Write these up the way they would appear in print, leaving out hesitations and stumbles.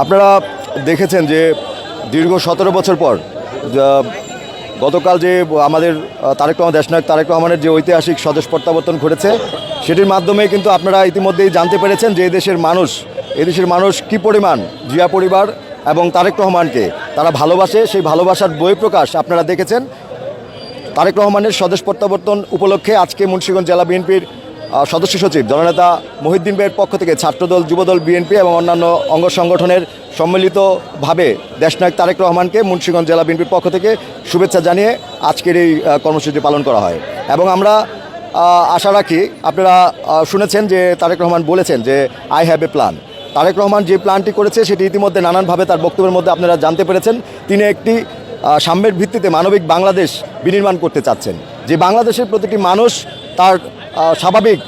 আপনারা দেখেছেন যে দীর্ঘ 17 বছর পর গতকাল যে আমাদের তারেক রহমান দেশনায়ক তারেক রহমানের যে ঐতিহাসিক স্বদেশ প্রত্যাবর্তন ঘটেছে সেটির মাধ্যমে কিন্তু আপনারা ইতিমধ্যেই জানতে পেরেছেন যে এদেশের মানুষ কী পরিমাণ জিয়া পরিবার এবং তারেক রহমানকে তারা ভালোবাসে। সেই ভালোবাসার বহিঃপ্রকাশ আপনারা দেখেছেন। তারেক রহমানের স্বদেশ প্রত্যাবর্তন উপলক্ষে আজকে মুন্সিগঞ্জ জেলা বিএনপির সদস্য সচিব জননেতা মহিউদ্দিন ভাইয়ের পক্ষ থেকে ছাত্রদল, যুবদল, বিএনপি এবং অন্যান্য অঙ্গ সংগঠনের সম্মিলিতভাবে দেশনায়ক তারেক রহমানকে মুন্সিগঞ্জ জেলা বিএনপির পক্ষ থেকে শুভেচ্ছা জানিয়ে আজকের এই কর্মসূচি পালন করা হয়। এবং আমরা আশা রাখি আপনারা শুনেছেন যে তারেক রহমান বলেছেন যে I have a plan. Tarique Rahman যে প্ল্যানটি করেছে সেটি ইতিমধ্যে নানানভাবে তার বক্তব্যের মধ্যে আপনারা জানতে পেরেছেন। তিনি একটি সাম্যের ভিত্তিতে মানবিক বাংলাদেশ বিনির্মাণ করতে চাচ্ছেন, যে বাংলাদেশের প্রতিটি মানুষ তার স্বাভাবিক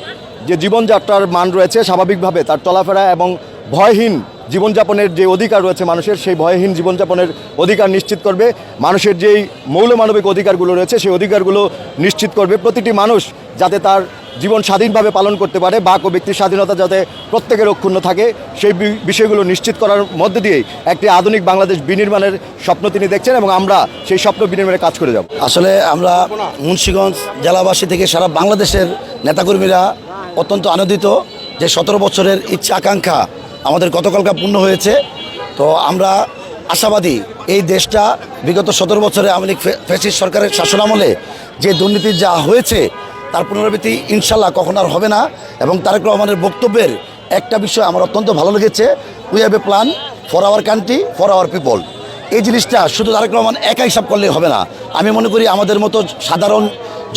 যে জীবনযাত্রার মান রয়েছে, স্বাভাবিকভাবে তার চলাফেরা এবং ভয়হীন জীবনযাপনের যে অধিকার রয়েছে মানুষের, সেই ভয়হীন জীবনযাপনের অধিকার নিশ্চিত করবে। মানুষের যেই মৌলমানবিক অধিকারগুলো রয়েছে সেই অধিকারগুলো নিশ্চিত করবে। প্রতিটি মানুষ যাতে তার জীবন স্বাধীনভাবে পালন করতে পারে, বাক ও ব্যক্তির স্বাধীনতা যাতে প্রত্যেকের অক্ষুণ্ণ থাকে, সেই বিষয়গুলো নিশ্চিত করার মধ্যে দিয়েই একটি আধুনিক বাংলাদেশ বিনির্মাণের স্বপ্ন তিনি দেখছেন এবং আমরা সেই স্বপ্ন বিনির্মাণে কাজ করে যাব। আসলে আমরা মুন্সিগঞ্জ জেলাবাসী থেকে সারা বাংলাদেশের নেতাকর্মীরা অত্যন্ত আনন্দিত যে 17 বছরের ইচ্ছা আকাঙ্ক্ষা আমাদের গতকালকা পূর্ণ হয়েছে। তো আমরা আশাবাদী এই দেশটা বিগত 17 বছরে আওয়ামী লীগ ফ্যাসিস্ট সরকারের শাসনামলে যে দুর্নীতি যা হয়েছে তার পুনরাবৃত্তি ইনশাল্লাহ কখনো আর হবে না। এবং তারেক রহমানের বক্তব্যের একটা বিষয় আমার অত্যন্ত ভালো লেগেছে, we have a plan for our country for our people. এই জিনিসটা শুধু তারেক রহমান একা হিসাব করলে হবে না। আমি মনে করি আমাদের মতো সাধারণ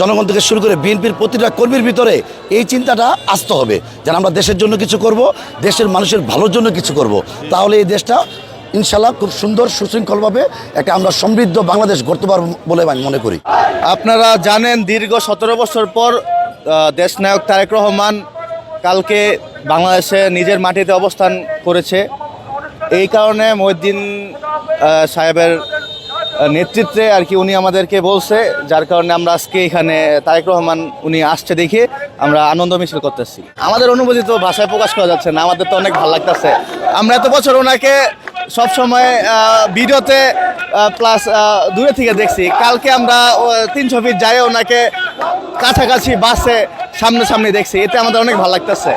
জনগণ থেকে শুরু করে বিএনপির প্রতিটা কর্মীর ভিতরে এই চিন্তাটা আসতে হবে যে আমরা দেশের জন্য কিছু করব, দেশের মানুষের ভালোর জন্য কিছু করব। তাহলে এই দেশটা ইনশাল্লাহ খুব সুন্দর সুশৃঙ্খলভাবে একটা আমরা সমৃদ্ধ বাংলাদেশ গড়তে পারব বলে আমি মনে করি। আপনারা জানেন দীর্ঘ 17 বছর পর দেশনায়ক তারেক রহমান কালকে বাংলাদেশে নিজের মাটিতে অবস্থান করেছে। এই কারণে মহিউদ্দিন সাহেবের নেতৃত্বে আর কি উনি আমাদেরকে বলছে, যার কারণে আমরা আজকে এখানে তারেক রহমান উনি আসছে দেখে আমরা আনন্দ মিছিল করতেছি। আমাদের অনুভূতি তো ভাষায় প্রকাশ করা যাচ্ছে না, আমাদের তো অনেক ভালো লাগতেছে। আমরা এত বছর ওনাকে সবসময় ভিডিওতে প্লাস দূরে থেকে দেখছি, কালকে আমরা 300 ফিট যাই ওনাকে কাছাকাছি বাসে সামনে দেখছি, এতে আমাদের অনেক ভালো লাগতেছে।